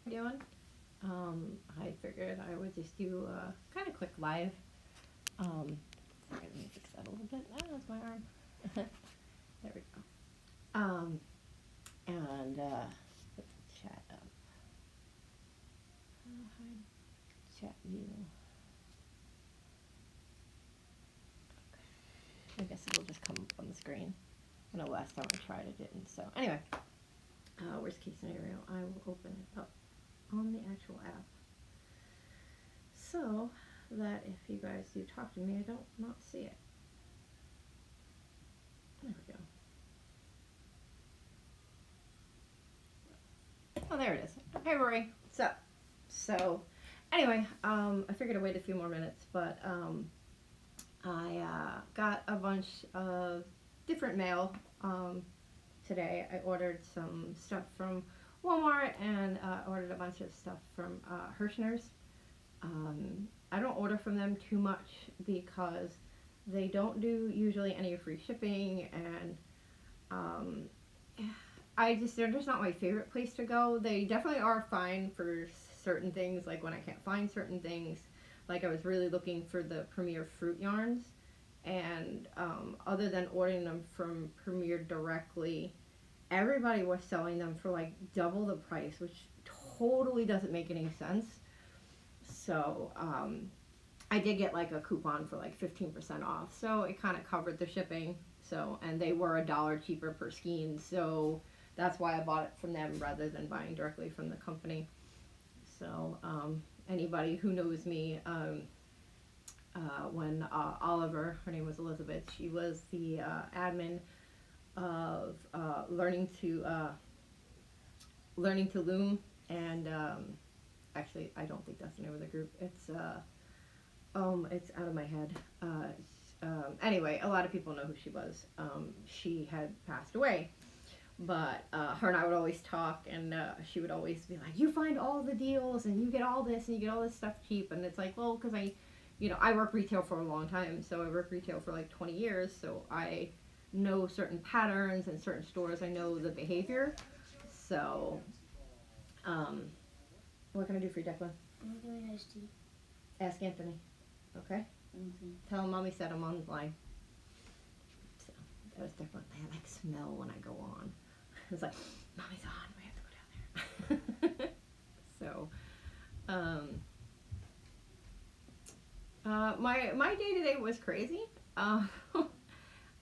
doing. I figured I would just do a kind of quick live. Sorry, let me fix that a little bit. Ah, that's my arm. There we go. And put the chat up. Hide chat view. I guess it'll just come up on the screen. I know last time I tried it didn't. So anyway, worst case scenario, I will open it up on the actual app, so that if you guys do talk to me, I don't not see it. There we go. Oh, there it is. Hey, Rory. What's up? So, anyway, I figured I'd wait a few more minutes, but I got a bunch of different mail today. I ordered some stuff from Walmart and ordered a bunch of stuff from Herrschners. I don't order from them too much because they don't do usually any free shipping, and they're just not my favorite place to go. They definitely are fine for certain things, like when I can't find certain things. Like I was really looking for the Premier fruit yarns, and other than ordering them from Premier directly, everybody was selling them for like double the price, which totally doesn't make any sense. So I did get like a coupon for like 15% off, so it kind of covered the shipping. So, and they were $1 cheaper per skein, so that's why I bought it from them rather than buying directly from the company. So anybody who knows me, when Oliver, her name was Elizabeth, she was the admin of learning to loom, and actually I don't think that's the name of the group. It's out of my head. Anyway, a lot of people know who she was. She had passed away, but her and I would always talk, and she would always be like, "You find all the deals, and you get all this, and you get all this stuff cheap." And it's like, well, because I work retail for a long time, so I work retail for like 20 years, so I know certain patterns and certain stores. I know the behavior. So, what can I do for you, Declan? I'm doing iced tea. Ask Anthony. Okay? Okay. Tell him Mommy said I'm online. So, that was Declan. I like smell when I go on. It's like, Mommy's on. We have to go down there. So, my day today was crazy.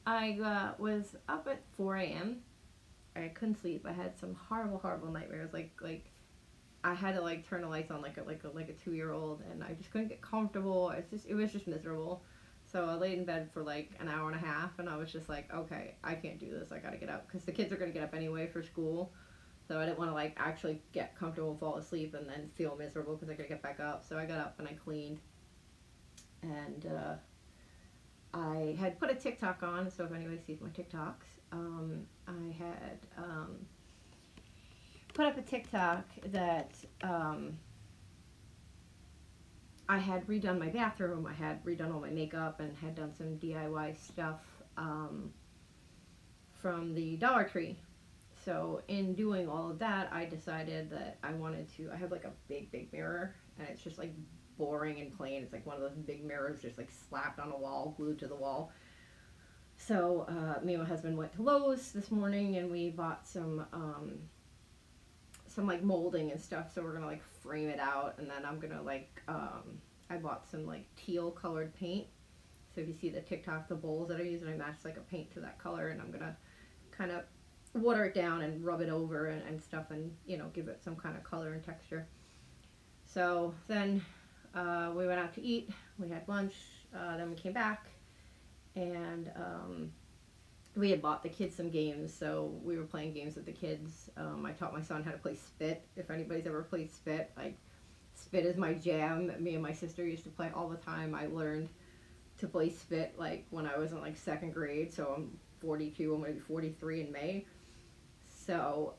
I was up at 4 a.m. I couldn't sleep. I had some horrible nightmares. Like I had to like turn the lights on like a 2-year-old, and I just couldn't get comfortable. It was just miserable. So I laid in bed for like an hour and a half, and I was just like, okay, I can't do this. I gotta get up because the kids are gonna get up anyway for school. So I didn't want to like actually get comfortable and fall asleep and then feel miserable because I gotta get back up. So I got up and I cleaned, and I had put a TikTok on. So if anybody sees my TikToks, I had put up a TikTok that I had redone my bathroom, I had redone all my makeup, and had done some DIY stuff from the Dollar Tree. So in doing all of that, I decided that I have like a big mirror, and it's just like boring and plain. It's like one of those big mirrors just like slapped on a wall, glued to the wall. So me and my husband went to Lowe's this morning, and we bought some like molding and stuff, so we're gonna like frame it out, and then I'm gonna like I bought some like teal colored paint. So if you see the TikTok, the bowls that I use, and I matched like a paint to that color, and I'm gonna kind of water it down and rub it over and stuff, and give it some kind of color and texture. So then we went out to eat, we had lunch, then we came back, and we had bought the kids some games, so we were playing games with the kids. I taught my son how to play Spit. If anybody's ever played Spit, like Spit is my jam. Me and my sister used to play all the time. I learned to play Spit like when I was in like second grade, so I'm 42. I'm gonna be 43 in May. So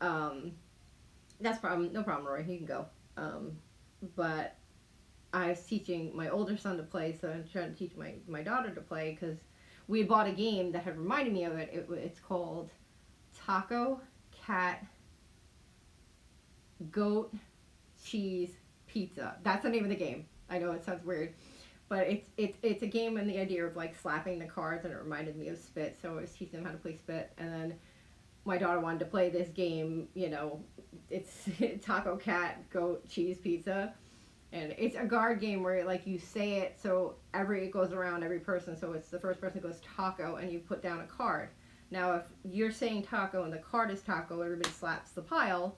that's no problem, Roy. You can go. But I was teaching my older son to play, so I'm trying to teach my daughter to play because we had bought a game that had reminded me of it. It's called Taco, Cat, Goat, cheese, pizza. That's the name of the game. I know it sounds weird, but it's a game, and the idea of like slapping the cards, and it reminded me of Spit, so I was teaching them how to play Spit. And then my daughter wanted to play this game, you know, it's taco, cat, goat, cheese, pizza. And it's a guard game where like you say it, so it goes around every person, so it's the first person goes taco, and you put down a card. Now if you're saying taco and the card is taco, everybody slaps the pile,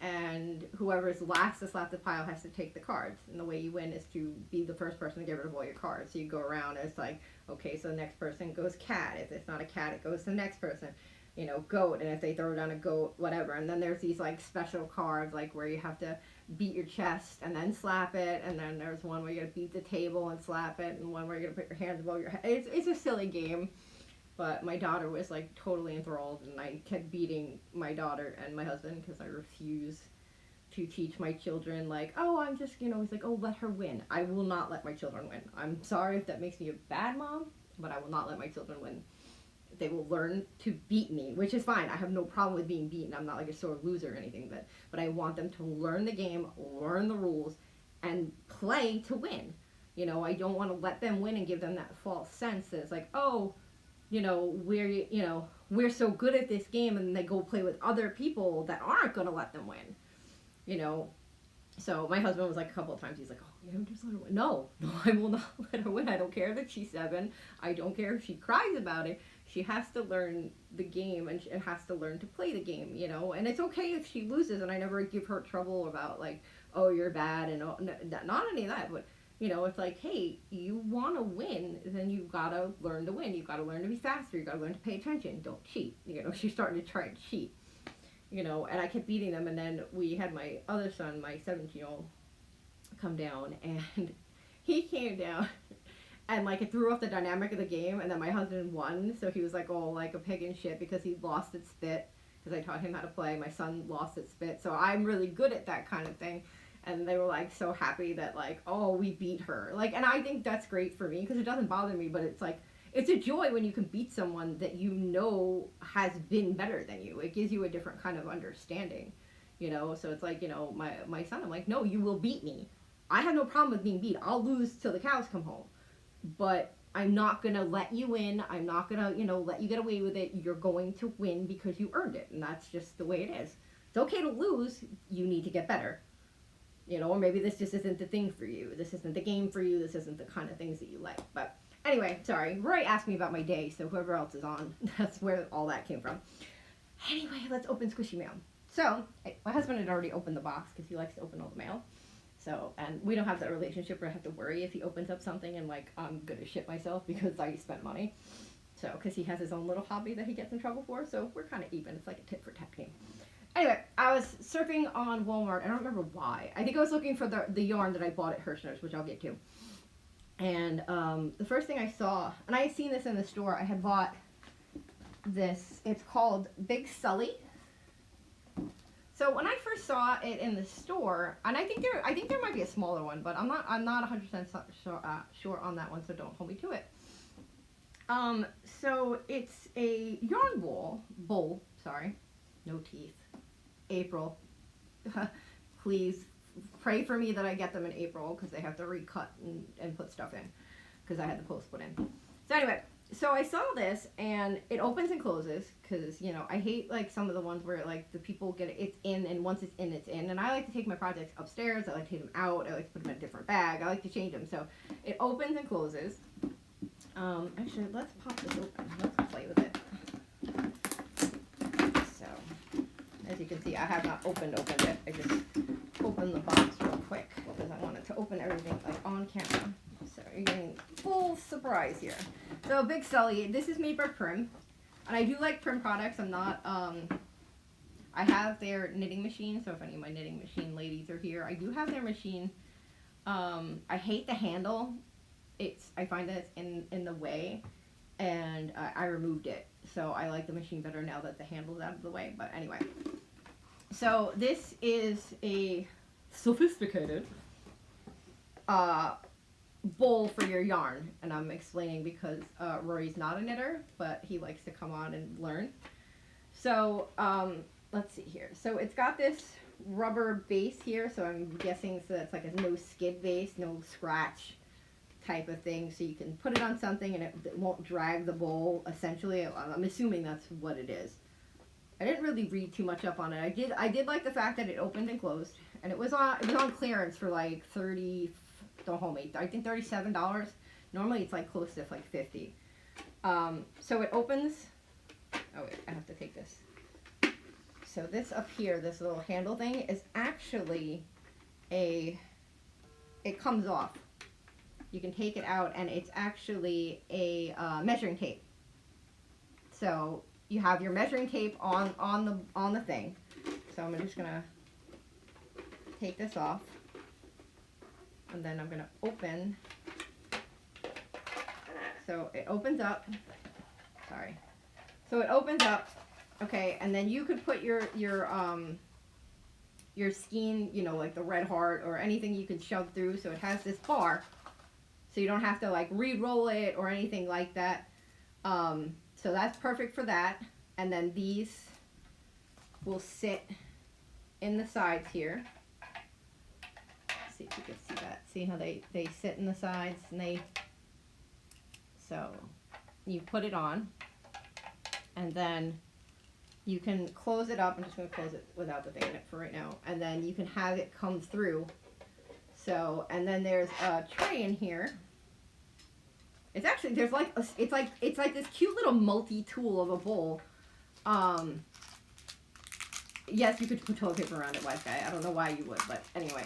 and whoever's last to slap the pile has to take the cards. And the way you win is to be the first person to get rid of all your cards. So you go around, and it's like, okay, so the next person goes cat. If it's not a cat, it goes to the next person. You know, goat, and if they throw down a goat, whatever. And then there's these like special cards, like where you have to beat your chest and then slap it, and then there's one where you gotta beat the table and slap it, and one where you gotta put your hands above your head. It's a silly game, but my daughter was like totally enthralled, and I kept beating my daughter and my husband because I refuse to teach my children like, oh, I'm just, you know, he's like, oh, let her win. I will not let my children win. I'm sorry if that makes me a bad mom, but I will not let my children win. They will learn to beat me, which is fine. I have no problem with being beaten. I'm not like a sore loser or anything, but I want them to learn the game, learn the rules, and play to win. You know, I don't want to let them win and give them that false sense that it's like, oh, you know, we're so good at this game, and they go play with other people that aren't going to let them win. You know, so my husband was like a couple of times, he's like, oh, you know, just let her win. No, I will not let her win. I don't care that she's 7. I don't care if she cries about it. She has to learn the game, and it has to learn to play the game, you know. And it's okay if she loses, and I never give her trouble about like, oh, you're bad, and not any of that. But you know, it's like, hey, you want to win, then you gotta learn to win. You gotta learn to be faster. You gotta learn to pay attention. Don't cheat. You know, she's starting to try and cheat. You know, and I kept beating them, and then we had my other son, my 17-year-old, come down, and he came down. And like it threw off the dynamic of the game, and then my husband won, so he was like, oh, like a pig in shit because he lost at Spit, because I taught him how to play. My son lost at Spit, so I'm really good at that kind of thing. And they were like so happy that like, oh, we beat her. Like, and I think that's great for me because it doesn't bother me, but it's like, it's a joy when you can beat someone that you know has been better than you. It gives you a different kind of understanding, you know. So it's like, you know, my son, I'm like, no, you will beat me. I have no problem with being beat. I'll lose till the cows come home. But I'm not going to let you win. I'm not going to, you know, let you get away with it. You're going to win because you earned it. And that's just the way it is. It's okay to lose. You need to get better. You know, or maybe this just isn't the thing for you. This isn't the game for you. This isn't the kind of things that you like. But anyway, sorry. Roy asked me about my day, so whoever else is on, that's where all that came from. Anyway, let's open squishy mail. So, my husband had already opened the box because he likes to open all the mail. So, and we don't have that relationship where I have to worry if he opens up something and like I'm gonna shit myself because I spent money. So, because he has his own little hobby that he gets in trouble for, so we're kind of even. It's like a tit for tat game. Anyway, I was surfing on Walmart. I don't remember why. I think I was looking for the yarn that I bought at Herrschners, which I'll get to. And the first thing I saw, and I had seen this in the store, I had bought this. It's called Big Sully. So when I first saw it in the store, and I think there might be a smaller one, but I'm not 100% sure on that one, so don't hold me to it. So it's a yarn bowl, sorry, no teeth. April, please pray for me that I get them in April because they have to recut and put stuff in because I had the post put in. So anyway. So I saw this, and it opens and closes, because, you know, I hate, like, some of the ones where, like, the people get it's in, and once it's in, it's in. And I like to take my projects upstairs. I like to take them out. I like to put them in a different bag. I like to change them. So it opens and closes. Actually, let's pop this open. Let's play with it. So, as you can see, I have not opened it. I just opened the box real quick, because I wanted to open everything, like, on camera. So you're getting full surprise here. So Big Sully, this is made by Prim, and I do like Prim products. I'm not, I have their knitting machine, so if any of my knitting machine ladies are here, I do have their machine. I hate the handle. I find that it's in the way, and I removed it. So I like the machine better now that the handle's out of the way, but anyway. So this is a sophisticated, bowl for your yarn, and I'm explaining because Rory's not a knitter, but he likes to come on and learn. So let's see here. So it's got this rubber base here, so I'm guessing so that's like a no skid base, no scratch type of thing, so you can put it on something and it won't drag the bowl. Essentially, I'm assuming that's what it is. I didn't really read too much up on it. I did like the fact that it opened and closed, and it was on clearance for like 30. Don't hold me. I think $37. Normally it's like close to like 50. So it opens. Oh wait, I have to take this. So this up here, this little handle thing is actually it comes off. You can take it out, and it's actually a measuring tape. So you have your measuring tape on the thing. So I'm just gonna take this off, and then I'm gonna open. So it opens up. Sorry. So it opens up. Okay, and then you could put your skein, you know, like the red heart or anything you could shove through. So it has this bar, so you don't have to like re-roll it or anything like that. So that's perfect for that. And then these will sit in the sides here. Let's see if you can see that. See how they sit in the sides, and so you put it on, and then you can close it up. I'm just going to close it without the thing in it for right now. And then you can have it come through. So, and then there's a tray in here. It's actually, there's like, it's like this cute little multi-tool of a bowl. Yes, you could put toilet paper around it, wise guy. I don't know why you would, but anyway.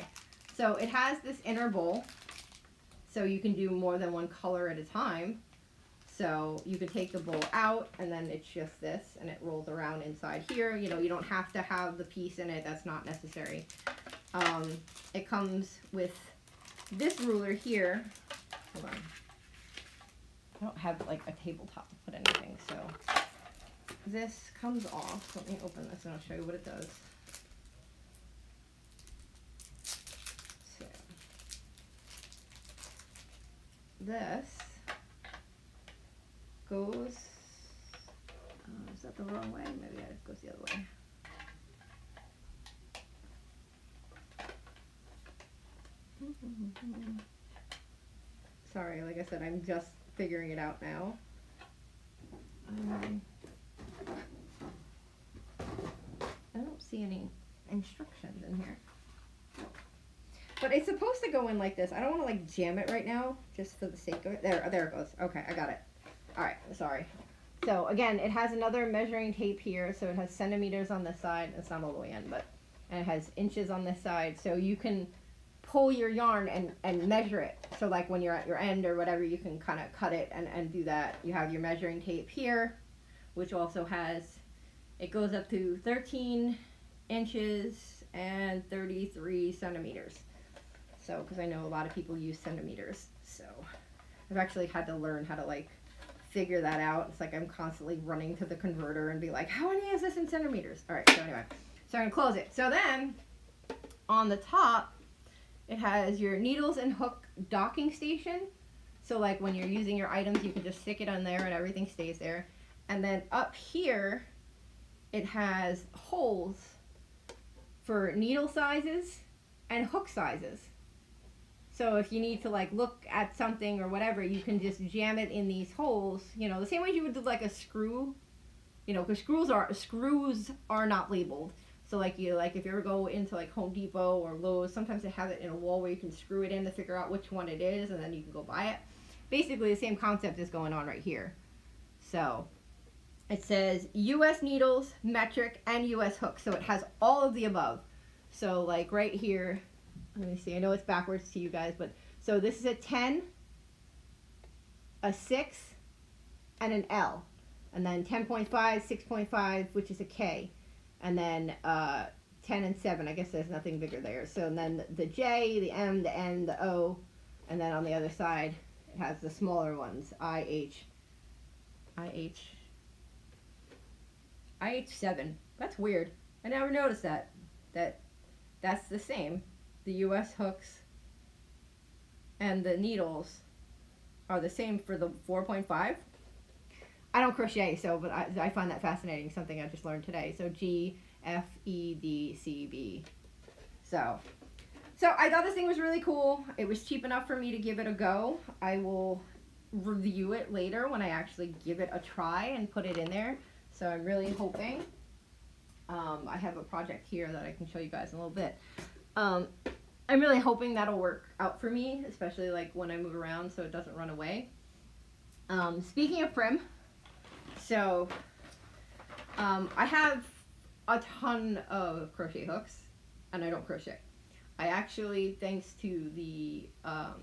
So it has this inner bowl. So you can do more than one color at a time. So you can take the bowl out, and then it's just this, and it rolls around inside here. You know, you don't have to have the piece in it. That's not necessary. It comes with this ruler here. Hold on. I don't have like a tabletop to put anything, so this comes off. Let me open this and I'll show you what it does. So this goes, is that the wrong way? Maybe it goes the other way. Sorry, like I said, I'm just figuring it out now. I don't see any instructions in here. But it's supposed to go in like this. I don't want to like jam it right now, just for the sake of it. There it goes. Okay, I got it. Alright, sorry. So again, it has another measuring tape here, so it has centimeters on this side. It's not all the way in, but and it has inches on this side, so you can pull your yarn and measure it. So like when you're at your end or whatever, you can kind of cut it and do that. You have your measuring tape here, which also has, it goes up to 13 inches and 33 centimeters. So, because I know a lot of people use centimeters, so I've actually had to learn how to like figure that out. It's like I'm constantly running to the converter and be like, how many is this in centimeters? All right, so anyway, so I'm gonna close it. So then on the top, it has your needles and hook docking station. So like when you're using your items, you can just stick it on there and everything stays there. And then up here, it has holes for needle sizes and hook sizes. So if you need to like look at something or whatever, you can just jam it in these holes, you know, the same way you would do like a screw, you know, because screws are not labeled. So like if you ever go into like Home Depot or Lowe's, sometimes they have it in a wall where you can screw it in to figure out which one it is, and then you can go buy it. Basically the same concept is going on right here. So it says US needles, metric, and US hooks. So it has all of the above. So like right here, let me see, I know it's backwards to you guys, but so this is a 10, a 6, and an L. And then 10.5, 6.5, which is a K. And then 10 and 7, I guess there's nothing bigger there. So and then the J, the M, the N, the O, and then on the other side it has the smaller ones, IH7. That's weird. I never noticed that. That's the same. The US hooks and the needles are the same for the 4.5. I don't crochet, so but I find that fascinating. Something I just learned today. So G, F, E, D, C, B, So I thought this thing was really cool. It was cheap enough for me to give it a go. I will review it later when I actually give it a try and put it in there. So I'm really hoping. I have a project here that I can show you guys in a little bit. I'm really hoping that'll work out for me, especially like when I move around so it doesn't run away. Speaking of prim, so I have a ton of crochet hooks and I don't crochet. I actually, thanks to the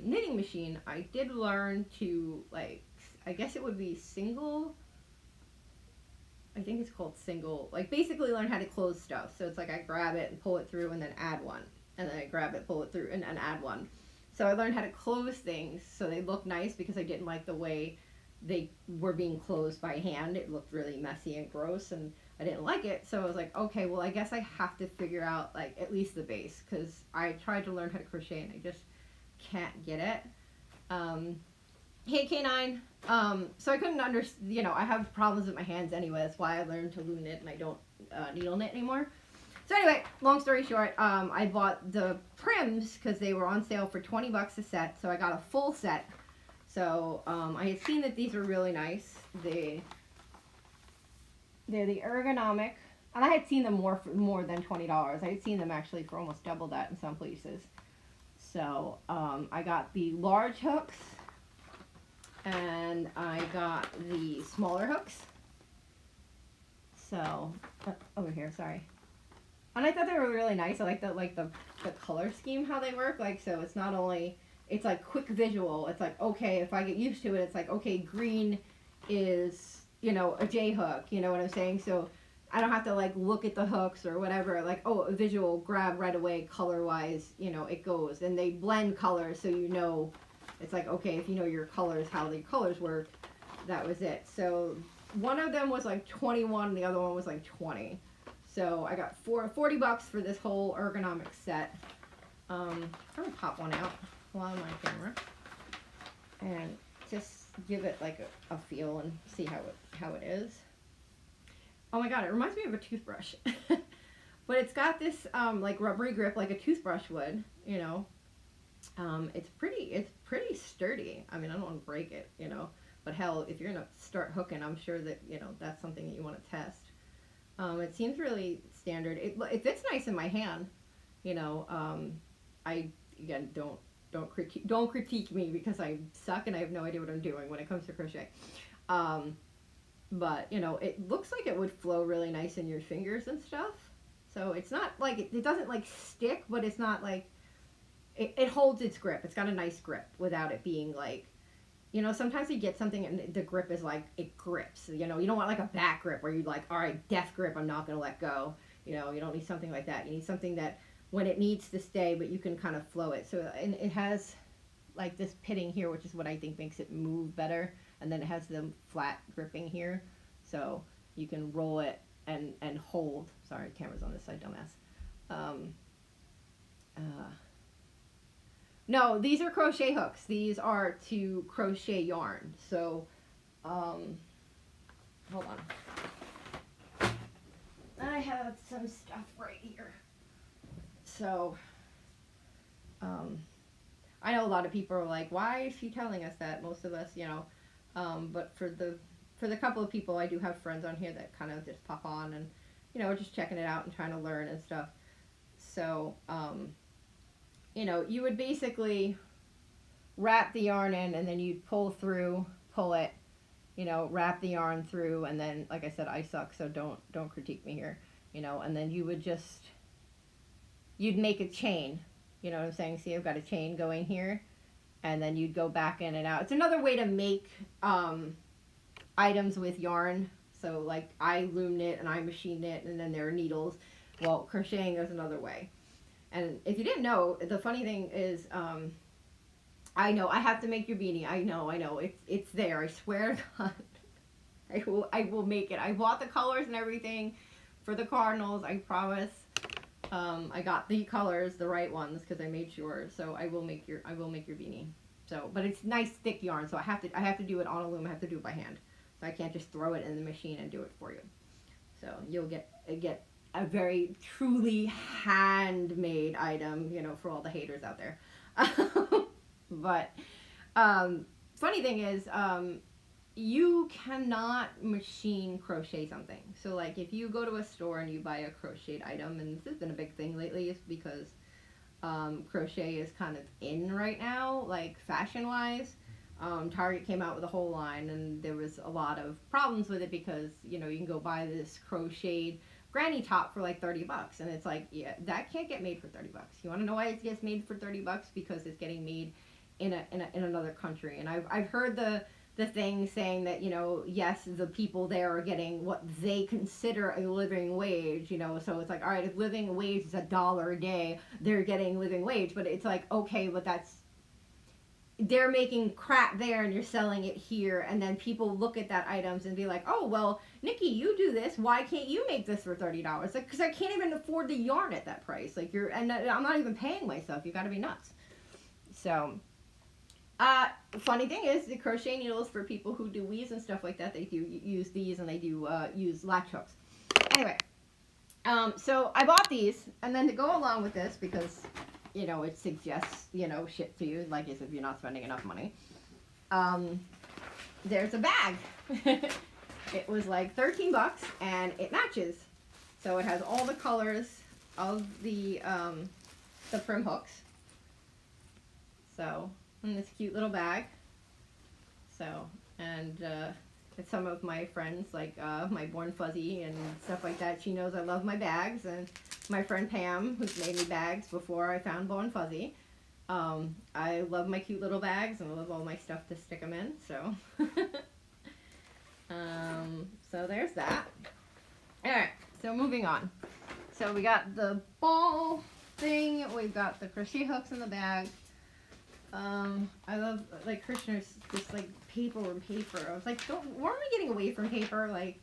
knitting machine, I did learn to, like, I guess it would be single, I think it's called single, like basically learn how to close stuff. So it's like I grab it and pull it through and then add one. And then I grab it, pull it through, and add one. So I learned how to close things so they look nice because I didn't like the way they were being closed by hand. It looked really messy and gross and I didn't like it. So I was like, okay, well I guess I have to figure out like at least the base because I tried to learn how to crochet and I just can't get it. Hey K9. So I couldn't understand, you know, I have problems with my hands anyway. That's why I learned to loom knit and I don't needle knit anymore. So anyway, long story short, I bought the prims because they were on sale for 20 bucks a set. So I got a full set. So I had seen that these were really nice. They're the ergonomic, and I had seen them for more than $20. I had seen them actually for almost double that in some places. So I got the large hooks, and I got the smaller hooks. So over here, sorry. And I thought they were really nice. I like the color scheme, how they work. Like, so it's not only, it's like quick visual. It's like, okay, if I get used to it, it's like, okay, green is, you know, a J hook, you know what I'm saying? So I don't have to like look at the hooks or whatever. Like, oh, a visual grab right away, color wise, you know, it goes. And they blend colors, so you know, it's like, okay, if you know your colors, how the colors work, that was it. So one of them was like 21, the other one was like 20. So I got 40 bucks for this whole ergonomic set. I'm gonna pop one out while on my camera and just give it like a feel and see how it is. Oh my god, it reminds me of a toothbrush. But it's got this like rubbery grip like a toothbrush would, you know. It's pretty sturdy. I mean, I don't want to break it, you know. But hell, if you're gonna start hooking, I'm sure that, you know, that's something that you want to test. It seems really standard. It fits nice in my hand, you know. I again don't critique me because I suck and I have no idea what I'm doing when it comes to crochet. But you know, it looks like it would flow really nice in your fingers and stuff. So it's not like it doesn't like stick, but it's not like it holds its grip. It's got a nice grip without it being like, you know, sometimes you get something and the grip is like, it grips. You know, you don't want like a back grip where you're like, all right, death grip, I'm not going to let go. You know, you don't need something like that. You need something that when it needs to stay, but you can kind of flow it. So, and it has like this pitting here, which is what I think makes it move better. And then it has the flat gripping here. So you can roll it and hold. Sorry, camera's on this side, dumbass. No, these are crochet hooks. These are to crochet yarn. So, hold on. I have some stuff right here. So, I know a lot of people are like, why is she telling us that? Most of us, you know, but for the couple of people, I do have friends on here that kind of just pop on and, you know, just checking it out and trying to learn and stuff. So, you know, you would basically wrap the yarn in and then you'd pull it, you know, wrap the yarn through, and then, like I said, I suck, so don't critique me here, you know, and then you would just, you'd make a chain, you know what I'm saying? See, I've got a chain going here, and then you'd go back in and out. It's another way to make items with yarn. So like I loom knit and I machine knit, and then there are needles. Well, crocheting is another way. And if you didn't know, the funny thing is, I know I have to make your beanie. I know, it's there. I swear to God, I will make it. I bought the colors and everything for the Cardinals. I promise. I got the colors, the right ones, because I made sure. So I will make your beanie. So, but it's nice thick yarn, so I have to do it on a loom. I have to do it by hand. So I can't just throw it in the machine and do it for you. So you'll get a very truly handmade item, you know, for all the haters out there. But funny thing is, you cannot machine crochet something. So like if you go to a store and you buy a crocheted item, and this has been a big thing lately, is because crochet is kind of in right now, like fashion wise. Target came out with a whole line, and there was a lot of problems with it because, you know, you can go buy this crocheted granny top for like 30 bucks, and it's like, yeah, that can't get made for 30 bucks. You want to know why it gets made for 30 bucks? Because it's getting made in another country. And I've heard the thing saying that, you know, yes, the people there are getting what they consider a living wage, you know, so it's like, all right, if living wage is $1 a day, they're getting living wage. But it's like, okay, but that's, they're making crap there and you're selling it here, and then people look at that items and be like, oh, well, Nikki, you do this, why can't you make this for $30? Like, because I can't even afford the yarn at that price. Like, and I'm not even paying myself. You got to be nuts. So funny thing is, the crochet needles, for people who do weaves and stuff like that, they do use these, and they do use latch hooks. Anyway, so I bought these, and then to go along with this, because, you know, it suggests, you know, shit to you, like as if you're not spending enough money. There's a bag. It was like 13 bucks, and it matches. So it has all the colors of the prim hooks. So, in this cute little bag. So, and some of my friends, like my Born Fuzzy and stuff like that, she knows I love my bags. And my friend Pam, who's made me bags before I found Born Fuzzy. I love my cute little bags, and I love all my stuff to stick them in. So, so there's that. Alright, so moving on. So we got the ball thing, we've got the crochet hooks in the bag. I love, like, Herrschners, just like paper and paper. I was like, weren't we getting away from paper? Like,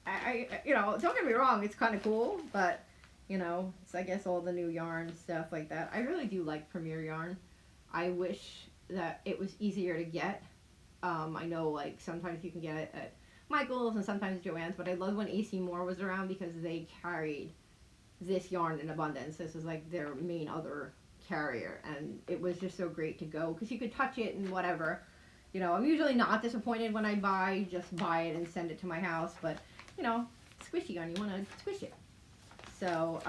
I you know, don't get me wrong, it's kind of cool, but, you know, it's, I guess, all the new yarn stuff like that. I really do like Premier yarn. I wish that it was easier to get. I know, like, sometimes you can get it at Michael's and sometimes Joann's, but I love when AC Moore was around because they carried this yarn in abundance. This was like their main other carrier, and it was just so great to go because you could touch it and whatever. You know, I'm usually not disappointed when I just buy it and send it to my house, but, you know, squishy yarn, you want to squish it. So,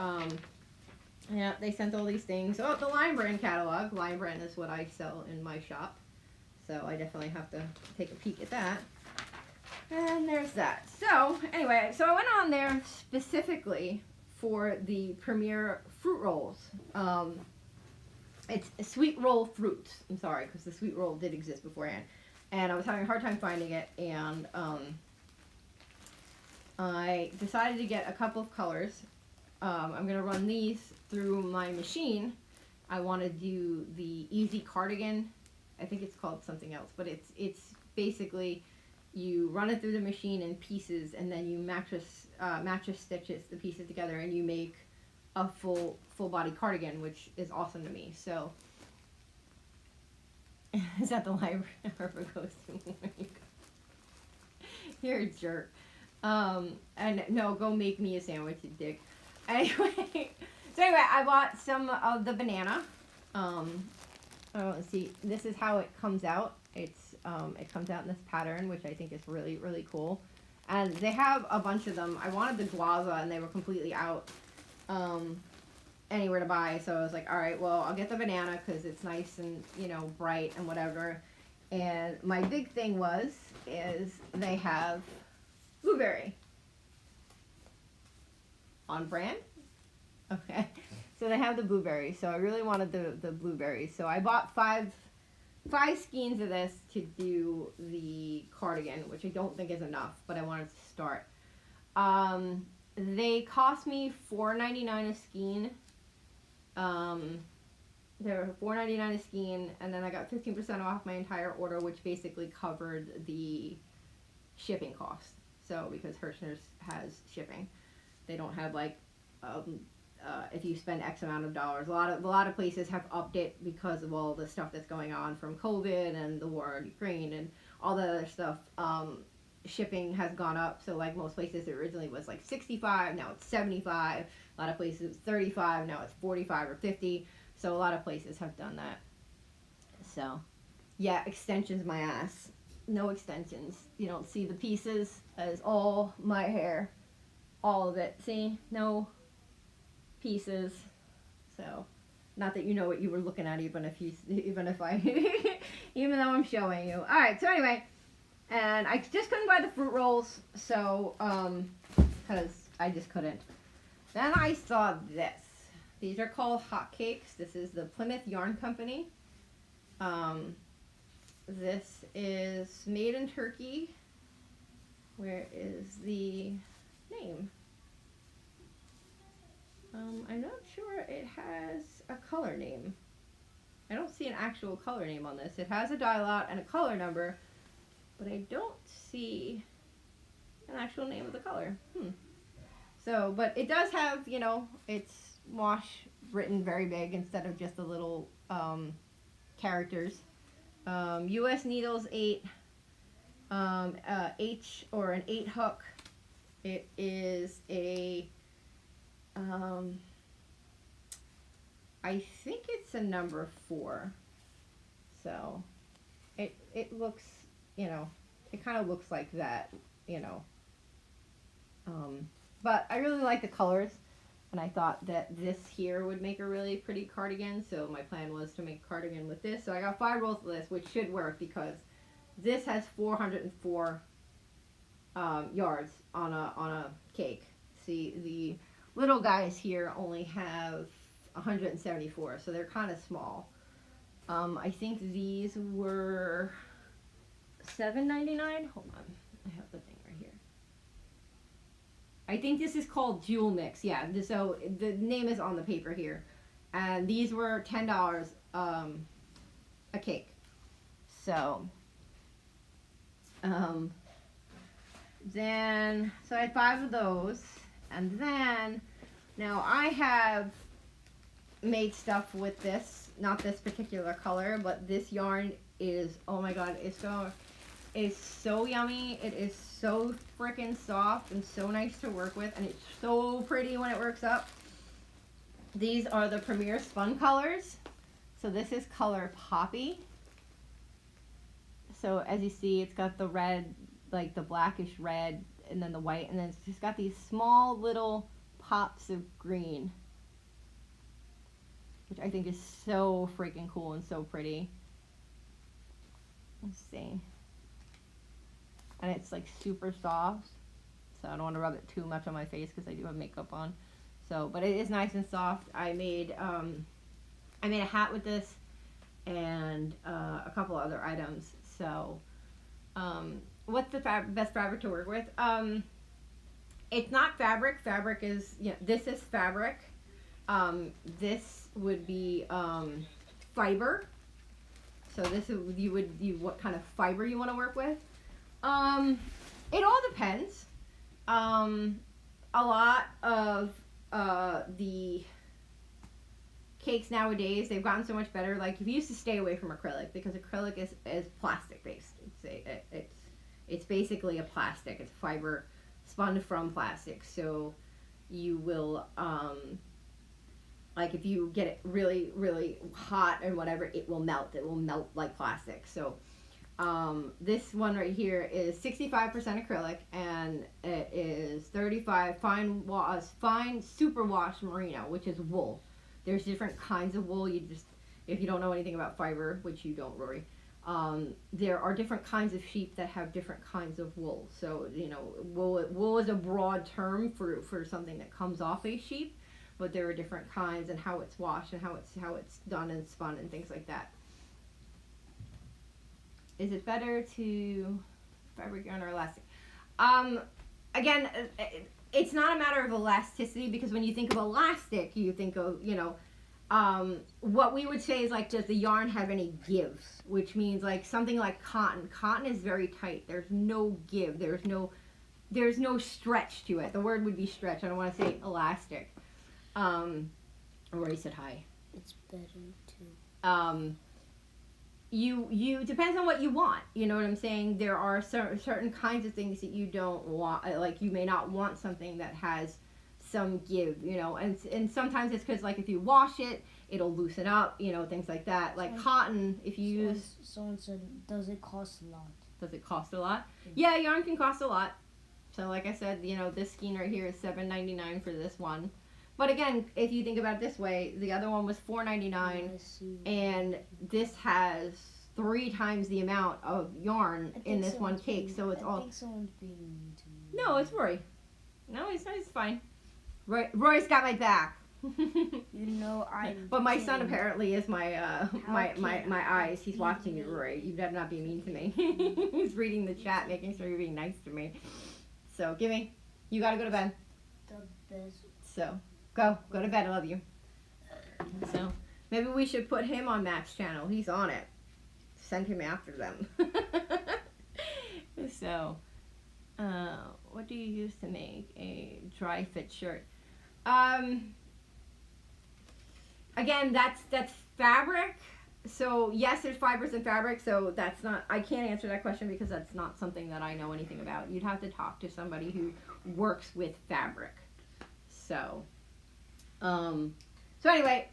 yeah, they sent all these things. Oh, the Lion Brand catalog. Lion Brand is what I sell in my shop, so I definitely have to take a peek at that. And there's that. So, anyway, so I went on there specifically for the Premier fruit rolls. It's a sweet roll fruits. I'm sorry, because the sweet roll did exist beforehand. And I was having a hard time finding it, and I decided to get a couple of colors. I'm going to run these through my machine. I want to do the Easy Cardigan. I think it's called something else, but it's basically you run it through the machine in pieces, and then you mattress stitches the pieces together, and you make a full body cardigan, which is awesome to me. So is that the library Harper goes to? You're a jerk. And no, go make me a sandwich, you dick. Anyway, so anyway, I bought some of the banana. Let's see, this is how it comes out. It comes out in this pattern, which I think is really, really cool. And they have a bunch of them. I wanted the guava, and they were completely out anywhere to buy. So I was like, all right, well, I'll get the banana because it's nice and, you know, bright and whatever. And my big thing is they have blueberry. On brand? Okay. So they have the blueberry. So I really wanted the blueberry. So I bought five skeins of this to do the cardigan, which I don't think is enough, but I wanted to start. They cost me $4.99 a skein. They were $4.99 a skein, and then I got 15% off my entire order, which basically covered the shipping cost. So because Herrschners has shipping, they don't have like if you spend X amount of dollars. A lot of places have upped it because of all the stuff that's going on from COVID and the war in Ukraine and all that other stuff. shipping has gone up. So like most places, it originally was like 65, now it's 75. A lot of places 35, now it's 45 or 50. So a lot of places have done that. So yeah, extensions my ass. No extensions. You don't see the pieces. That is all my hair. All of it. See? No pieces. So, not that you know what you were looking at, even if even though I'm showing you. All right. So anyway, and I just couldn't buy the fruit rolls, so because I just couldn't. Then I saw this. These are called hotcakes. This is the Plymouth Yarn Company. This is made in Turkey. Where is the name? I'm not sure it has a color name. I don't see an actual color name on this. It has a dye lot and a color number, but I don't see an actual name of the color. So, but it does have, you know, it's wash written very big instead of just the little characters. U.S. needles 8, H or an 8 hook. It is a, I think it's a number 4. So it looks, you know, it kind of looks like that, you know. But I really like the colors, and I thought that this here would make a really pretty cardigan. So my plan was to make a cardigan with this. So I got 5 rolls of this, which should work because this has 404 yards on a cake. See, the little guys here only have 174, so they're kind of small. I think these were $7.99. Hold on, I have the thing right here. I think this is called Jewel Mix. Yeah, so the name is on the paper here, and these were $10 a cake. So then I had 5 of those, and then now I have made stuff with this, not this particular color, but this yarn is, oh my god, it's so yummy. It is so freaking soft and so nice to work with, and it's so pretty when it works up. These are the Premier Spun colors. So this is color Poppy. So as you see, it's got the red, like the blackish red, and then the white, and then it's just got these small little pops of green, which I think is so freaking cool and so pretty. Let's see. And it's like super soft, so I don't want to rub it too much on my face because I do have makeup on. So, but it is nice and soft. I made a hat with this and a couple other items. So, what's the best fabric to work with? It's not fabric. Fabric is, you know, this is fabric. This would be fiber. So this is, what kind of fiber you want to work with. It all depends. A lot of the cakes nowadays, they've gotten so much better. Like, you used to stay away from acrylic because acrylic is plastic based. It's basically a plastic. It's fiber spun from plastic. So you will like if you get it really, really hot and whatever, it will melt. It will melt like plastic. So this one right here is 65% acrylic, and it is 35 fine superwash merino, which is wool. There's different kinds of wool. You just, if you don't know anything about fiber, which you don't, Rory, there are different kinds of sheep that have different kinds of wool. So, you know, wool is a broad term for something that comes off a sheep, but there are different kinds and how it's washed and how it's done and spun and things like that. Is it better to fabric yarn or elastic? Again, it's not a matter of elasticity, because when you think of elastic, you think of, you know, what we would say is, like, does the yarn have any gives? Which means, like, something like cotton. Cotton is very tight. There's no give. There's no stretch to it. The word would be stretch. I don't want to say elastic. Rory said hi. It's better to. you depends on what you want. You know what I'm saying? There are certain kinds of things that you don't want. Like you may not want something that has some give, you know, and sometimes it's because like if you wash it, it'll loosen up, you know, things like that. Like cotton, if you use. Someone said, does it cost a lot? Does it cost a lot? Yeah, yarn can cost a lot. So like I said, you know, this skein right here is $7.99 for this one. But again, if you think about it this way, the other one was $4.99, and this has 3 times the amount of yarn in this one cake. So it's all. I think someone's being mean to me. No, it's Roy. No, he's fine. Roy's got my back. You know I. But my son apparently is my my eyes. He's watching you, Roy. You better not be mean to me. He's reading the chat, making sure you're being nice to me. So gimme. You gotta go to bed. The best. So go to bed. I love you. So maybe we should put him on Matt's channel. He's on it. Send him after them. So, what do you use to make a dry fit shirt? Again, that's fabric. So yes, there's fibers in fabric. So that's not. I can't answer that question because that's not something that I know anything about. You'd have to talk to somebody who works with fabric. So, so anyway,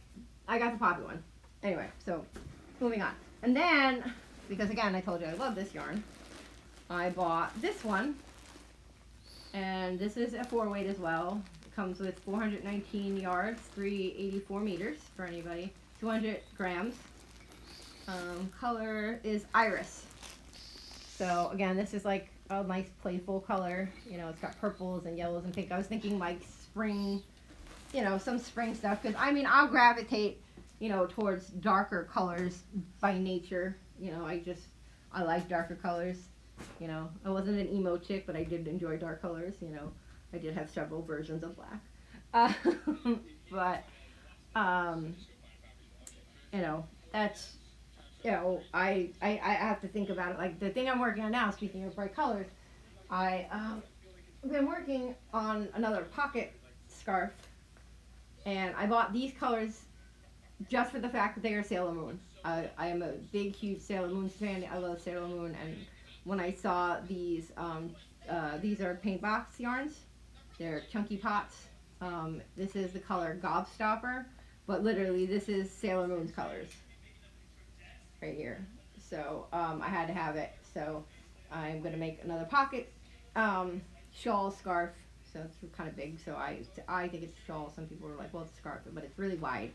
I got the poppy one. Anyway, so moving on. And then, because again, I told you I love this yarn, I bought this one. And this is a 4-weight as well. It comes with 419 yards, 384 meters for anybody, 200 grams. Color is iris. So again, this is like a nice playful color. You know, it's got purples and yellows and pink. I was thinking like spring, you know, some spring stuff. Because I mean, I'll gravitate, you know, towards darker colors by nature. You know, I like darker colors. You know, I wasn't an emo chick, but I did enjoy dark colors. You know, I did have several versions of black. But, you know, that's, you know, I have to think about it. Like the thing I'm working on now, speaking of bright colors, I've been working on another pocket scarf, and I bought these colors just for the fact that they are Sailor Moon. I am a big, huge Sailor Moon fan. I love Sailor Moon, and when I saw these are paint box yarns. They're chunky pots. This is the color Gobstopper, but literally this is Sailor Moon's colors right here. So I had to have it. So I'm gonna make another pocket shawl scarf. So it's kind of big. So I think it's a shawl. Some people are like, well, it's a scarf, but it's really wide.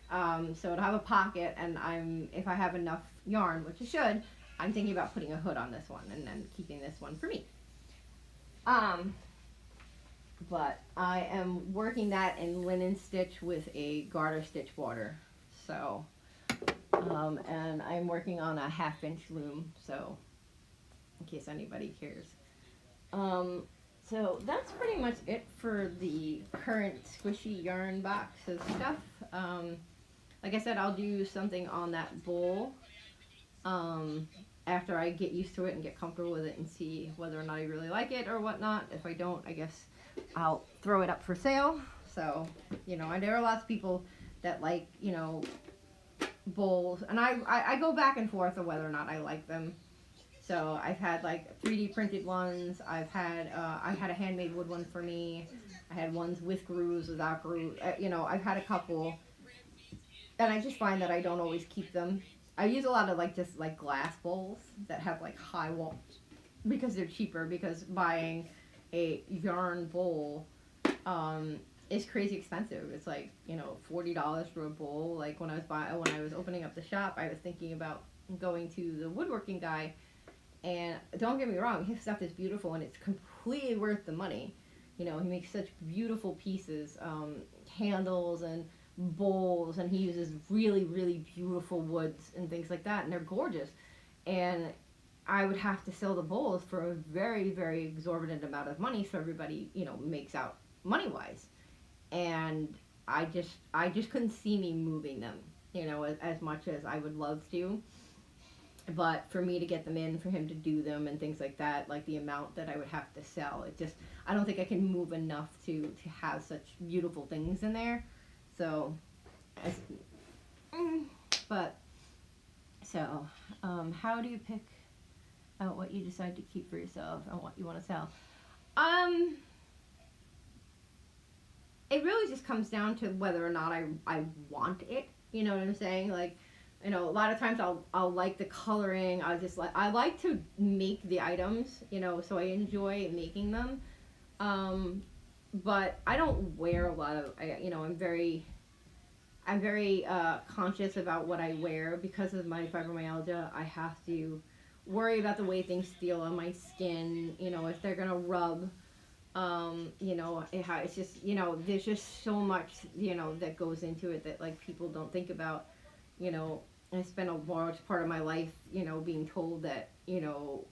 So it'll have a pocket, and if I have enough yarn, which I should, I'm thinking about putting a hood on this one and then keeping this one for me. But I am working that in linen stitch with a garter stitch border. So, and I'm working on a 1/2-inch loom, so in case anybody cares. So that's pretty much it for the current squishy yarn box of stuff. Like I said, I'll do something on that bowl after I get used to it and get comfortable with it and see whether or not I really like it or whatnot. If I don't, I guess I'll throw it up for sale. So, you know, and there are lots of people that like, you know, bowls, and I go back and forth on whether or not I like them. So I've had like 3D printed ones. I had a handmade wood one for me. I had ones with grooves, without grooves. You know, I've had a couple, and I just find that I don't always keep them. I use a lot of like just like glass bowls that have like high walls because they're cheaper. Because buying a yarn bowl is crazy expensive. It's like, you know, $40 for a bowl. Like when I was opening up the shop, I was thinking about going to the woodworking guy. And don't get me wrong, his stuff is beautiful and it's completely worth the money. You know, he makes such beautiful pieces, handles and bowls, and he uses really, really beautiful woods and things like that, and they're gorgeous. And I would have to sell the bowls for a very, very exorbitant amount of money so everybody, you know, makes out money-wise. And I just couldn't see me moving them, you know, as much as I would love to. But for me to get them in, for him to do them and things like that, like the amount that I would have to sell, I don't think I can move enough to have such beautiful things in there. So, So, how do you pick out what you decide to keep for yourself and what you want to sell? It really just comes down to whether or not I want it. You know what I'm saying? Like, you know, a lot of times I'll like the coloring. I like to make the items, you know, so I enjoy making them. But I don't wear a lot of, you know, I'm very conscious about what I wear because of my fibromyalgia. I have to worry about the way things feel on my skin, you know, if they're gonna rub. You know, it's just, you know, there's just so much, you know, that goes into it that like people don't think about. You know, I spent a large part of my life, you know, being told that, you know,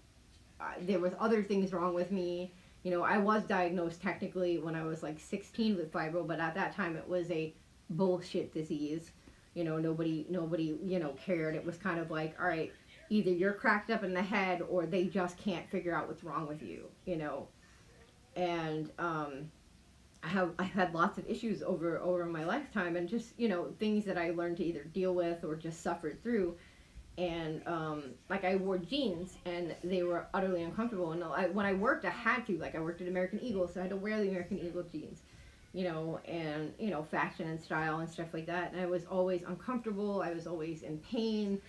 there was other things wrong with me. You know, I was diagnosed technically when I was like 16 with fibro, but at that time it was a bullshit disease. You know, nobody, you know, cared. It was kind of like, all right, either you're cracked up in the head or they just can't figure out what's wrong with you, you know. And I've had lots of issues over my lifetime, and just, you know, things that I learned to either deal with or just suffered through. And like I wore jeans and they were utterly uncomfortable, and when I worked I had to, like I worked at American Eagle, so I had to wear the American Eagle jeans, you know, and, you know, fashion and style and stuff like that, and I was always uncomfortable. I was always in pain.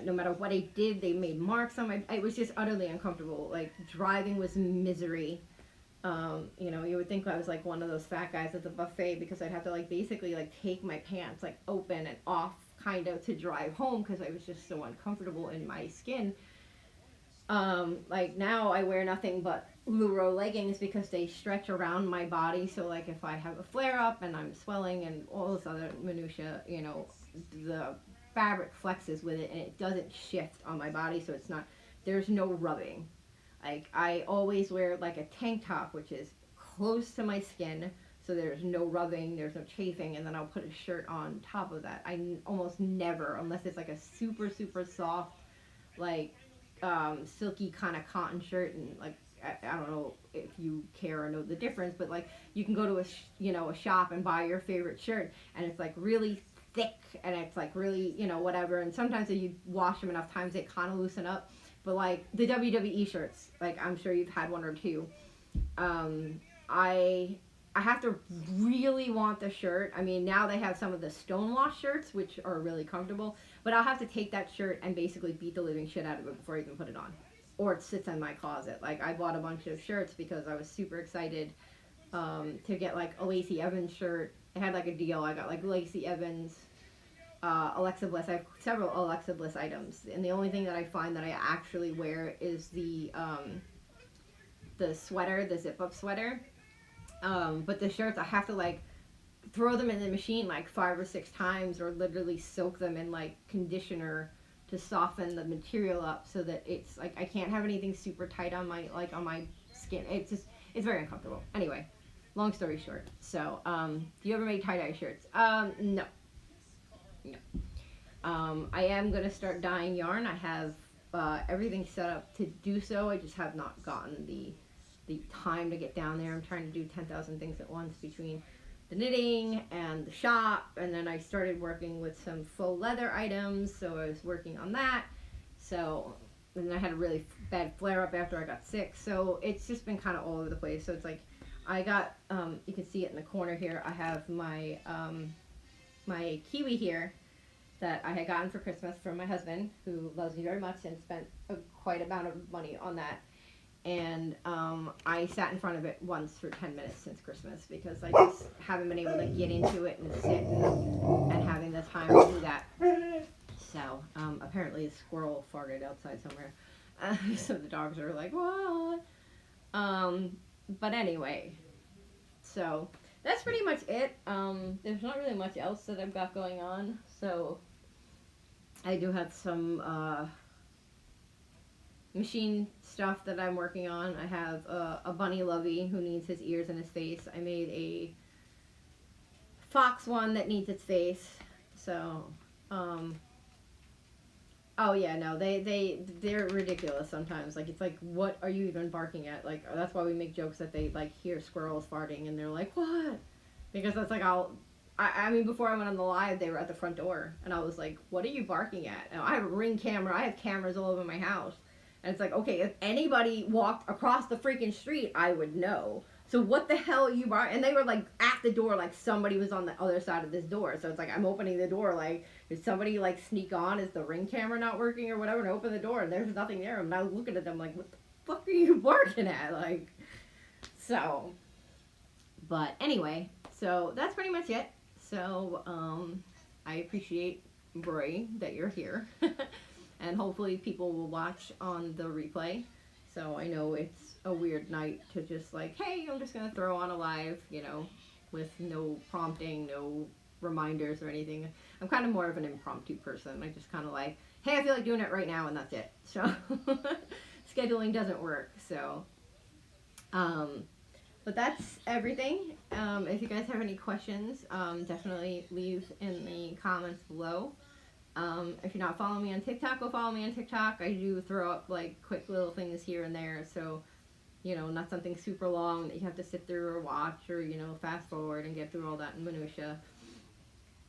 No matter what I did, they made marks on my, it was just utterly uncomfortable. Like driving was misery. You know, you would think I was like one of those fat guys at the buffet, because I'd have to like basically like take my pants like open and off kind of to drive home because I was just so uncomfortable in my skin. Like now I wear nothing but Luro leggings because they stretch around my body, so like if I have a flare up and I'm swelling and all this other minutia, you know, the fabric flexes with it and it doesn't shift on my body, so it's not, there's no rubbing. Like I always wear like a tank top, which is close to my skin, so there's no rubbing, there's no chafing, and then I'll put a shirt on top of that. I almost never, unless it's like a super, super soft, like silky kind of cotton shirt, and like, I don't know if you care or know the difference, but like you can go to you know, a shop and buy your favorite shirt, and it's like really thick, and it's like really, you know, whatever, and sometimes if you wash them enough times, they kind of loosen up. But like the WWE shirts, like I'm sure you've had one or two. I have to really want the shirt. I mean, now they have some of the stonewash shirts, which are really comfortable, but I'll have to take that shirt and basically beat the living shit out of it before I even put it on. Or it sits in my closet. Like I bought a bunch of shirts because I was super excited to get like a Lacey Evans shirt. It had like a deal. I got like Lacey Evans, Alexa Bliss. I have several Alexa Bliss items, and the only thing that I find that I actually wear is the sweater, the zip-up sweater. But the shirts, I have to like throw them in the machine like 5 or 6 times, or literally soak them in like conditioner to soften the material up, so that it's like I can't have anything super tight on my skin. It's just, it's very uncomfortable. Anyway, long story short. So, do you ever make tie-dye shirts? No. I am going to start dyeing yarn. I have everything set up to do so. I just have not gotten the time to get down there. I'm trying to do 10,000 things at once between the knitting and the shop, and then I started working with some faux leather items, so I was working on that. So, and I had a really bad flare up after I got sick, so it's just been kind of all over the place. So it's like I got, you can see it in the corner here, I have my my kiwi here that I had gotten for Christmas from my husband, who loves me very much and spent quite amount of money on that. And I sat in front of it once for 10 minutes since Christmas, because I just haven't been able to get into it and sit and having the time to do that. So apparently a squirrel farted outside somewhere. So the dogs are like, what? But anyway, so that's pretty much it. There's not really much else that I've got going on. So I do have some machine stuff that I'm working on. I have a bunny lovey who needs his ears and his face. I made a fox one that needs its face. So, oh yeah, no, they're ridiculous sometimes. Like, it's like, what are you even barking at? Like, that's why we make jokes that they like hear squirrels farting and they're like, what? Because that's like, I mean, before I went on the live, they were at the front door, and I was like, "What are you barking at?" And I have a Ring camera. I have cameras all over my house, and it's like, okay, if anybody walked across the freaking street, I would know. So what the hell are you barking? And they were like at the door, like somebody was on the other side of this door. So it's like I'm opening the door, like did somebody like sneak on? Is the Ring camera not working or whatever? And I open the door, and there's nothing there. And I was looking at them like, "What the fuck are you barking at?" Like, so. But anyway, so that's pretty much it. So, I appreciate, Roy, that you're here. And hopefully people will watch on the replay. So I know it's a weird night to just like, hey, I'm just going to throw on a live, you know, with no prompting, no reminders or anything. I'm kind of more of an impromptu person. I just kind of like, hey, I feel like doing it right now, and that's it. So, scheduling doesn't work. So, but that's everything. If you guys have any questions, definitely leave in the comments below. If you're not following me on TikTok, go follow me on TikTok. I do throw up like quick little things here and there. So, you know, not something super long that you have to sit through or watch or, you know, fast forward and get through all that in minutia.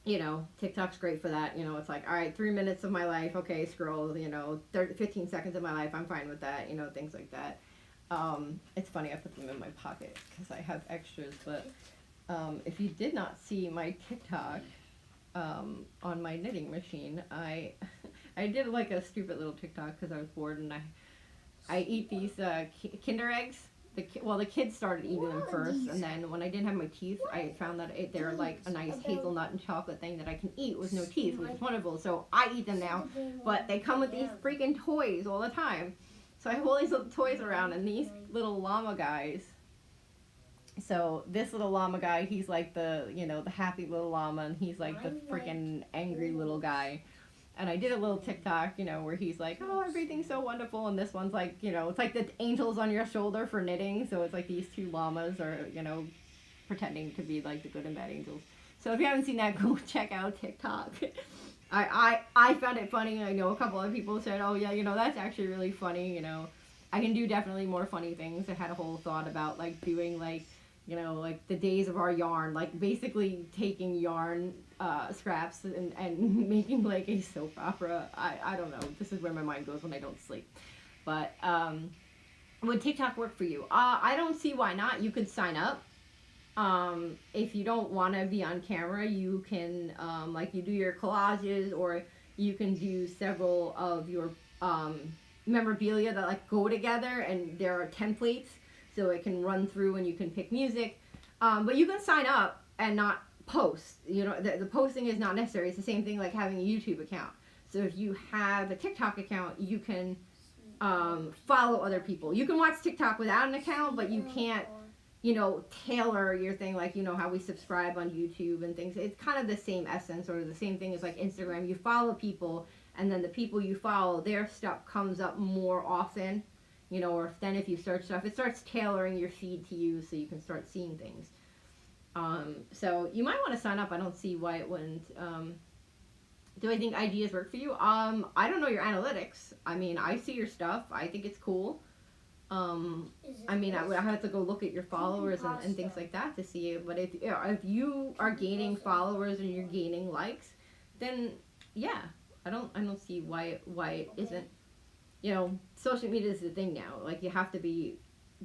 You know, TikTok's great for that. You know, it's like, all right, 3 minutes of my life. Okay, scroll, you know, 15 seconds of my life. I'm fine with that. You know, things like that. It's funny, I put them in my pocket because I have extras, but if you did not see my TikTok on my knitting machine, I did like a stupid little TikTok because I was bored, and I eat these Kinder eggs. The kids started eating them first, and then when I didn't have my teeth, I found that they're like a nice hazelnut and chocolate thing that I can eat with no teeth, which is wonderful. So I eat them now, but they come with these freaking toys all the time. So I have all these little toys around, and these little llama guys. So this little llama guy, he's like the, you know, the happy little llama, and he's like the freaking angry little guy. And I did a little TikTok, you know, where he's like, oh, everything's so wonderful, and this one's like, you know, it's like the angels on your shoulder for knitting. So it's like these two llamas are, you know, pretending to be like the good and bad angels. So if you haven't seen that, go check out TikTok. I found it funny. I know a couple of people said, oh yeah, you know, that's actually really funny. You know, I can do definitely more funny things. I had a whole thought about like doing like, you know, like the days of our yarn, like basically taking yarn scraps and making like a soap opera. I don't know. This is where my mind goes when I don't sleep. But would TikTok work for you? I don't see why not. You could sign up. If you don't want to be on camera, you can, like you do your collages, or you can do several of your memorabilia that like go together, and there are templates, so it can run through and you can pick music. But you can sign up and not post. You know, the posting is not necessary. It's the same thing like having a YouTube account. So if you have a TikTok account, you can follow other people. You can watch TikTok without an account, but you can't, you know, tailor your thing like, you know, how we subscribe on YouTube and things. It's kind of the same essence, or the same thing as like Instagram. You follow people, and then the people you follow, their stuff comes up more often, you know, or then if you search stuff, it starts tailoring your feed to you so you can start seeing things. So you might want to sign up. I don't see why it wouldn't. Do I think ideas work for you? I don't know your analytics. I mean, I see your stuff. I think it's cool. I mean, I would have to go look at your followers and things like that to see it. But if you are gaining followers and you're gaining likes, then yeah, I don't see why it isn't. You know, social media is the thing now. Like, you have to be,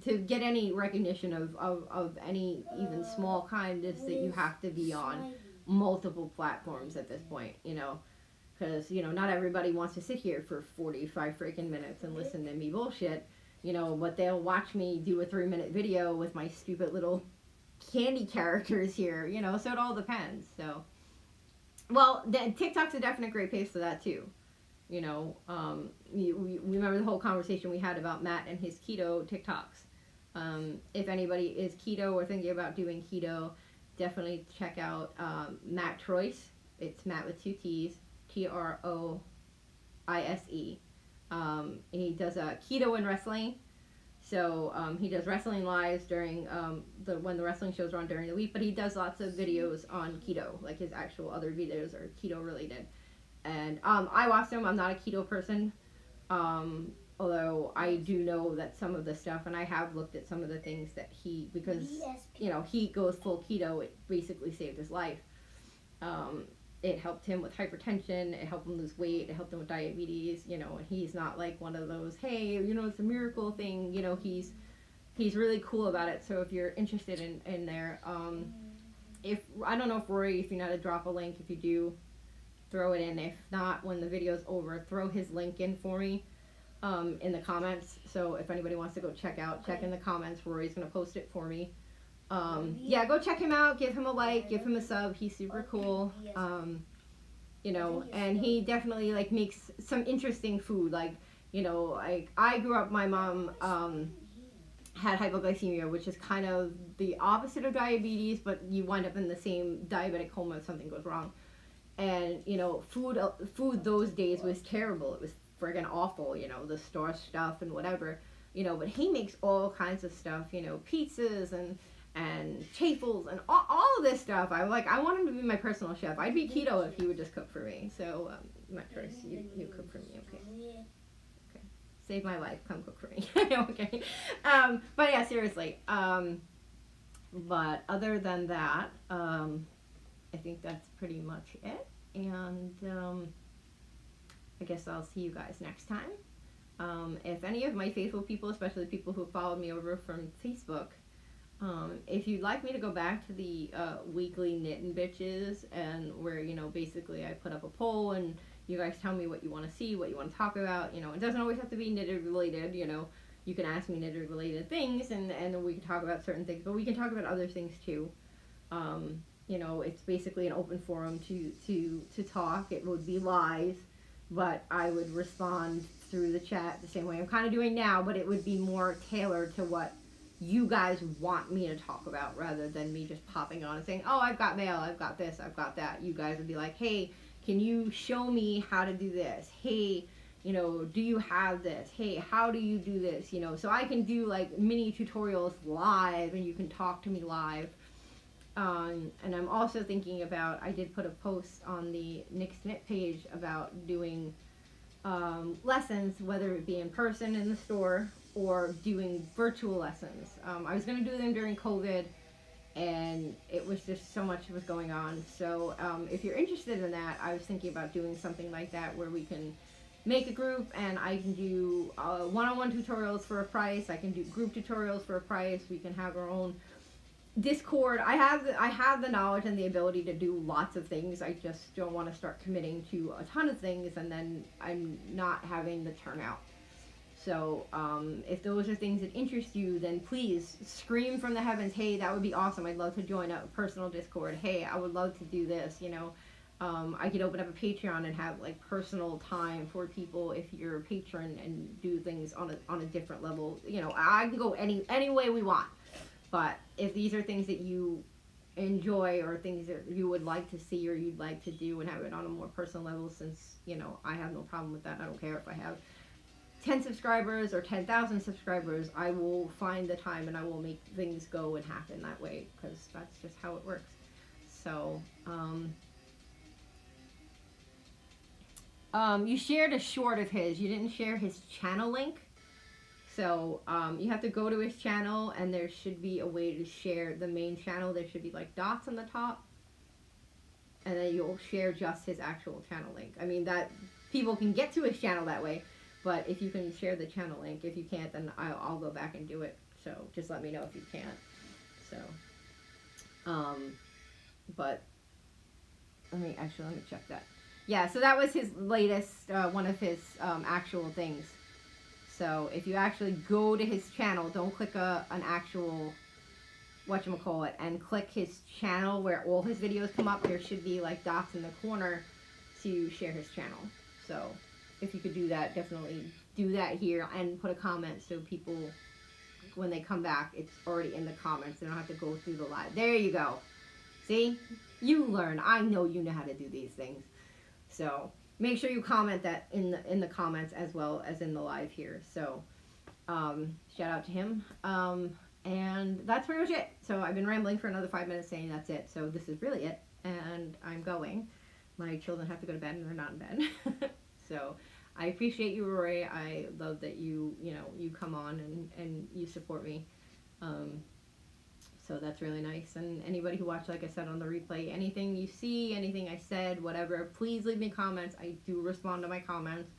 to get any recognition of any even small kind, is that you have to be on multiple platforms at this point. You know, because you know not everybody wants to sit here for 45 freaking minutes and listen to me bullshit. You know, but they'll watch me do a 3-minute video with my stupid little candy characters here, you know, so it all depends. So, well, TikTok's a definite great place for that too. You know, we remember the whole conversation we had about Matt and his keto TikToks. If anybody is keto or thinking about doing keto, definitely check out Matt Troise. It's Matt with 2 T's, Troise. He does keto and wrestling. So he does wrestling lives during when the wrestling shows are on during the week, but he does lots of videos on keto, like his actual other videos are keto related. And I watch them. I'm not a keto person, although I do know that some of the stuff, and I have looked at some of the things that because you know he goes full keto, it basically saved his life. It helped him with hypertension, it helped him lose weight, it helped him with diabetes, you know, and he's not like one of those, hey, you know, it's a miracle thing, you know, he's really cool about it. So if you're interested in there, if, I don't know if Rory, if you know how to drop a link, if you do, throw it in. If not, when the video's over, throw his link in for me, in the comments. So if anybody wants to go check in the comments, Rory's going to post it for me. Yeah, go check him out, give him a like, give him a sub, he's super cool. You know, and he definitely like makes some interesting food. Like, you know, like I grew up, my mom had hypoglycemia, which is kind of the opposite of diabetes, but you wind up in the same diabetic coma if something goes wrong. And, you know, food those days was terrible. It was friggin' awful, you know, the store stuff and whatever, you know, but he makes all kinds of stuff, you know, pizzas and chaffles and all of this stuff. I want him to be my personal chef. I'd be keto if he would just cook for me. So, Mattress, you cook for me, okay? Okay. Save my life, come cook for me. Okay. But yeah, seriously. But other than that, I think that's pretty much it. And, I guess I'll see you guys next time. If any of my faithful people, especially people who followed me over from Facebook, if you'd like me to go back to the weekly Knittin' Bitches, and where, you know, basically I put up a poll and you guys tell me what you want to see, what you want to talk about. You know, it doesn't always have to be knitted related, you know. You can ask me knitted related things, and then we can talk about certain things, but we can talk about other things too. You know, it's basically an open forum to talk. It would be live, but I would respond through the chat the same way I'm kind of doing now, but it would be more tailored to what you guys want me to talk about, rather than me just popping on and saying, oh, I've got mail, I've got this, I've got that. You guys would be like, hey, can you show me how to do this? Hey, you know, do you have this? Hey, how do you do this? You know, so I can do like mini tutorials live, and you can talk to me live. And I'm also thinking about, I did put a post on the Nick's Knit page about doing lessons, whether it be in person in the store or doing virtual lessons. I was going to do them during COVID, and it was just so much was going on. So if you're interested in that, I was thinking about doing something like that, where we can make a group and I can do one-on-one tutorials for a price. I can do group tutorials for a price. We can have our own Discord. I have the knowledge and the ability to do lots of things. I just don't want to start committing to a ton of things and then I'm not having the turnout. So if those are things that interest you, then please scream from the heavens, hey, that would be awesome. I'd love to join a personal Discord. Hey, I would love to do this, you know. I could open up a Patreon and have like personal time for people if you're a patron, and do things on a different level. You know, I can go any way we want. But if these are things that you enjoy, or things that you would like to see or you'd like to do, and have it on a more personal level, since, you know, I have no problem with that. I don't care if I have 10 subscribers or 10,000 subscribers. I will find the time and I will make things go and happen that way, because that's just how it works. So, you shared a short of his. You didn't share his channel link. So, you have to go to his channel, and there should be a way to share the main channel. There should be like dots on the top, and then you'll share just his actual channel link. I mean, that people can get to his channel that way, but if you can share the channel link. If you can't, then I'll go back and do it. So just let me know if you can't. So, but let me check that. Yeah, so that was his latest, one of his actual things. So if you actually go to his channel, don't click an actual whatchamacallit, and click his channel where all his videos come up. There should be like dots in the corner to share his channel. So if you could do that, definitely do that here, and put a comment so people, when they come back, it's already in the comments. They don't have to go through the live. There you go. See? You learn. I know you know how to do these things. So make sure you comment that in the comments as well as in the live here. So shout out to him. And that's pretty much it. So I've been rambling for another 5 minutes saying that's it. So this is really it. And I'm going. My children have to go to bed and they're not in bed. So I appreciate you, Rory. I love that you come on and you support me. So that's really nice. And anybody who watched, like I said on the replay, anything you see, anything I said, whatever, please leave me comments. I do respond to my comments.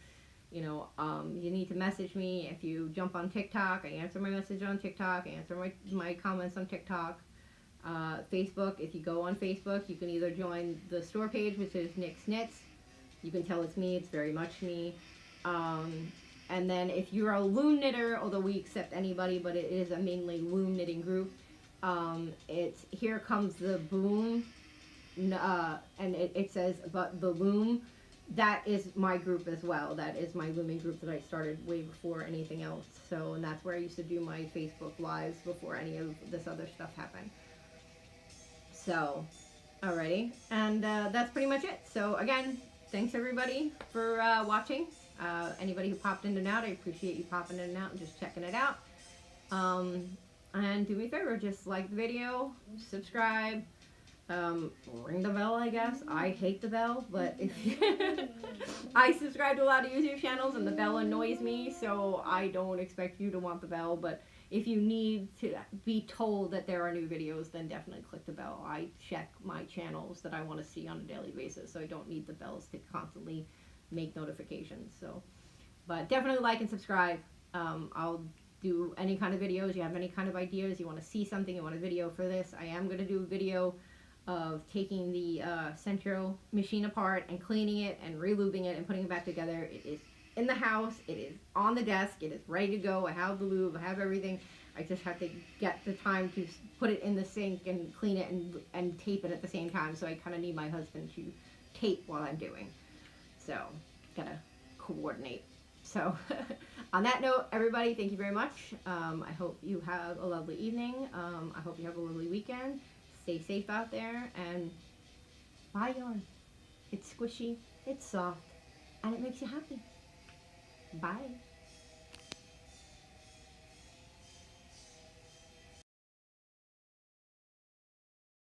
You know, you need to message me. If you jump on TikTok, I answer my message on TikTok. I answer my comments on TikTok. Facebook, if you go on Facebook, you can either join the store page, which is Nick's Knits. You can tell it's me. It's very much me. And then if you're a loom knitter, although we accept anybody, but it is a mainly loom knitting group, it's Here Comes the Boom, and it says, but the loom, that is my group as well. That is my looming group that I started way before anything else. So, and that's where I used to do my Facebook lives before any of this other stuff happened. So, alrighty, and that's pretty much it. So again, thanks everybody for watching. Anybody who popped in and out, I appreciate you popping in and out and just checking it out. And do me a favor, just like the video, subscribe, ring the bell, I guess. I hate the bell, but if I subscribe to a lot of YouTube channels and the bell annoys me, so I don't expect you to want the bell, but if you need to be told that there are new videos, then definitely click the bell. I check my channels that I want to see on a daily basis, so I don't need the bells to constantly make notifications. So, but definitely like and subscribe. I'll do any kind of videos. You have any kind of ideas, you want to see something, you want a video for this, I am going to do a video of taking the Centro machine apart and cleaning it and relubing it and putting it back together. It is in the house, it is on the desk, it is ready to go. I have the lube, I have everything. I just have to get the time to put it in the sink and clean it and tape it at the same time. So I kind of need my husband to tape while I'm doing. So, gotta coordinate. So, on that note, everybody, thank you very much. I hope you have a lovely evening. I hope you have a lovely weekend. Stay safe out there, and buy yarn. It's squishy, it's soft, and it makes you happy. Bye.